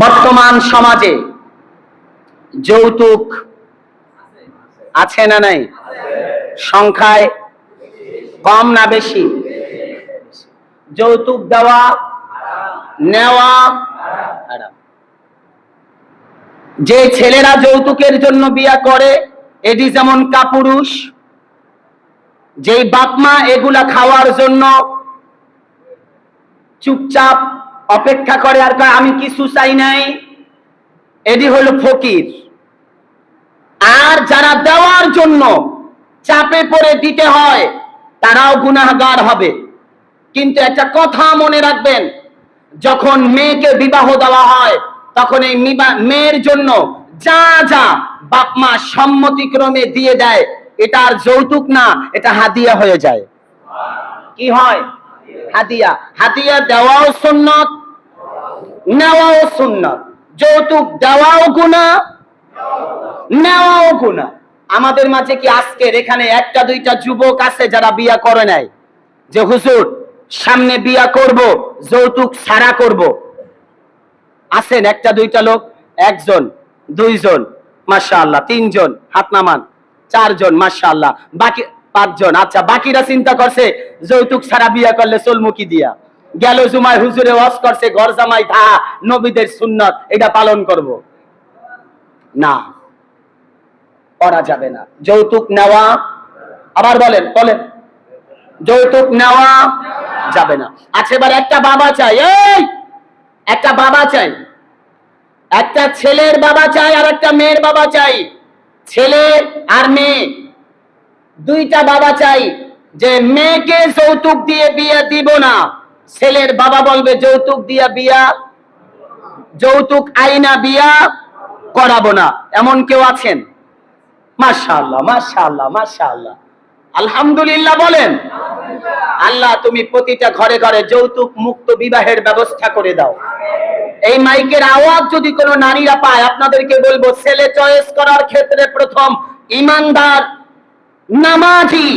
বর্তমান সমাজে যৌতুক আছে না নাই? সংখ্যায় কম না বেশি? যৌতুক দেওয়া নেওয়া হারাম। যে ছেলেরা যৌতুকের জন্য বিয়ে করে এটি যেমন কাপুরুষ, যেই বাপমা এগুলা খাওয়ার জন্য চুপচাপ অপেক্ষা করে আর কয় আমি কিছু চাই নাই, এটি হলো ফকির। আর যারা দেওয়ার জন্য চাপে পড়ে দিতে হয় তারাও গুনাহগার হবে। কিন্তু একটা কথা মনে রাখবেন, যখন মেয়েকে বিবাহ দেওয়া হয় তখন এই মেয়ের জন্য যা যা বাপ মা সম্মতিক্রমে দিয়ে দেয় এটা আর যৌতুক না, এটা হাদিয়া হয়ে যায়। কি হয়? হাদিয়া। হাদিয়া দেওয়াও সুন্নত, নেওয়াও সুন্নত। যৌতুক দেওয়াও গুনাহ, নেওয়াও গুনাহ। আমাদের মাঝে কি আজকের এখানে একটা দুইটা যুবক আছে যারা বিয়া করে নাই যে হুজুর সামনে বিয়া করব যৌতুক ছাড়া করব? আছেন একটা দুইটা লোক? একজন, দুইজন, মাশাআল্লাহ। তিনজন হাত নামান। চারজন, মাশাআল্লাহ। বাকি পাঁচজন। আচ্ছা, বাকিরা চিন্তা করছে যৌতুক ছাড়া বিয়া করলে চলমুখী দিয়া গেল জুমায় হুজুরে ওয়াজ করছে ঘর জামাই থা নবীদের সুন্নাত, এটা পালন করব না, করা যাবে না। যৌতুক নেওয়া, আবার বলেন বলেন, যৌতুক নেওয়া যাবে না। আচ্ছা, এবার একটা বাবা চাই, এই একটা বাবা চাই, একটা ছেলের বাবা চাই আর একটা মেয়ের বাবা চাই। ছেলে আর মেয়ে দুইটা বাবা চাই যে মেয়েকে যৌতুক দিয়ে বিয়ে দিব না। ছেলের বাবা বলবে যৌতুক দিয়া বিয়া, যৌতুক আইনা বিয়া করাবো না। এমন কেউ আছেন? মাশাআল্লাহ, মাশাআল্লাহ, মাশাআল্লাহ, আলহামদুলিল্লাহ বলেন। আল্লাহ তুমি প্রতিটা ঘরে ঘরে যৌতুক মুক্ত বিবাহের ব্যবস্থা করে দাও। এই মাইকের আওয়াজ যদি কোনো নারীরা পায়, আপনাদেরকে বলবো ছেলে চয়েস করার ক্ষেত্রে প্রথম ইমানদার, নামাজি,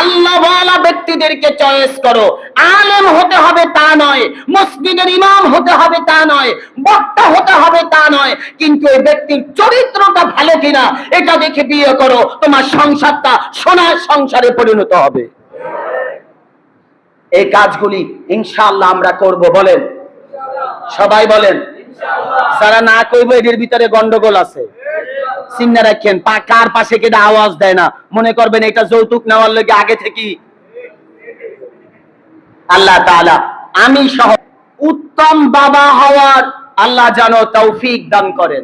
আল্লাহওয়ালা ব্যক্তিদেরকে চয়েস করো। আলেম হতে হবে তা নয়, মসজিদের ইমাম হতে হবে তা নয়, বক্তা হতে হবে তা নয়, কিন্তু এই ব্যক্তির চরিত্রটা ভালো কিনা এটা দেখে বিয়ে করো। তোমার সংসারটা সোনার সংসারে পরিণত হবে। এই কাজগুলি ইনশাআল্লাহ আমরা করব, বলেন সবাই বলেন। যারা না করবো এদের ভিতরে গন্ডগোল আছে, চিন্তা রাখেন। কার পাশে কেটে আওয়াজ দেয় না মনে করবেন এটা যৌতুক নেওয়ার লগে আগে থেকে। আল্লাহ তাআলা আমি সহ উত্তম বাবা হওয়ার আল্লাহ যেন তৌফিক দান করেন।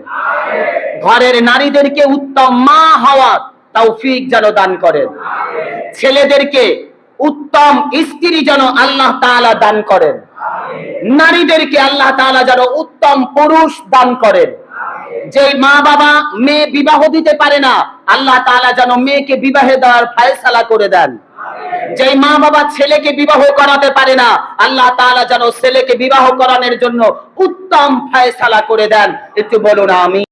ঘরের নারীদেরকে উত্তম মা হওয়ার তৌফিক যেন দান করেন। ছেলেদেরকে উত্তম স্ত্রী যেন আল্লাহ তাআলা দান করেন। নারীদেরকে আল্লাহ তাআলা যেন উত্তম পুরুষ দান করেন। যে মা বাবা মেয়ে বিবাহ দিতে পারে না, আল্লাহ তাআলা যেন মেয়েকে বিবাহে দেওয়ার ফয়সালা করে দেন। যে মা বাবা ছেলেকে বিবাহ করাতে পারে না, আল্লাহ তাআলা যেন ছেলেকে বিবাহ করানোর জন্য উত্তম ফয়সালা করে দেন। একটু বলুন আমিন।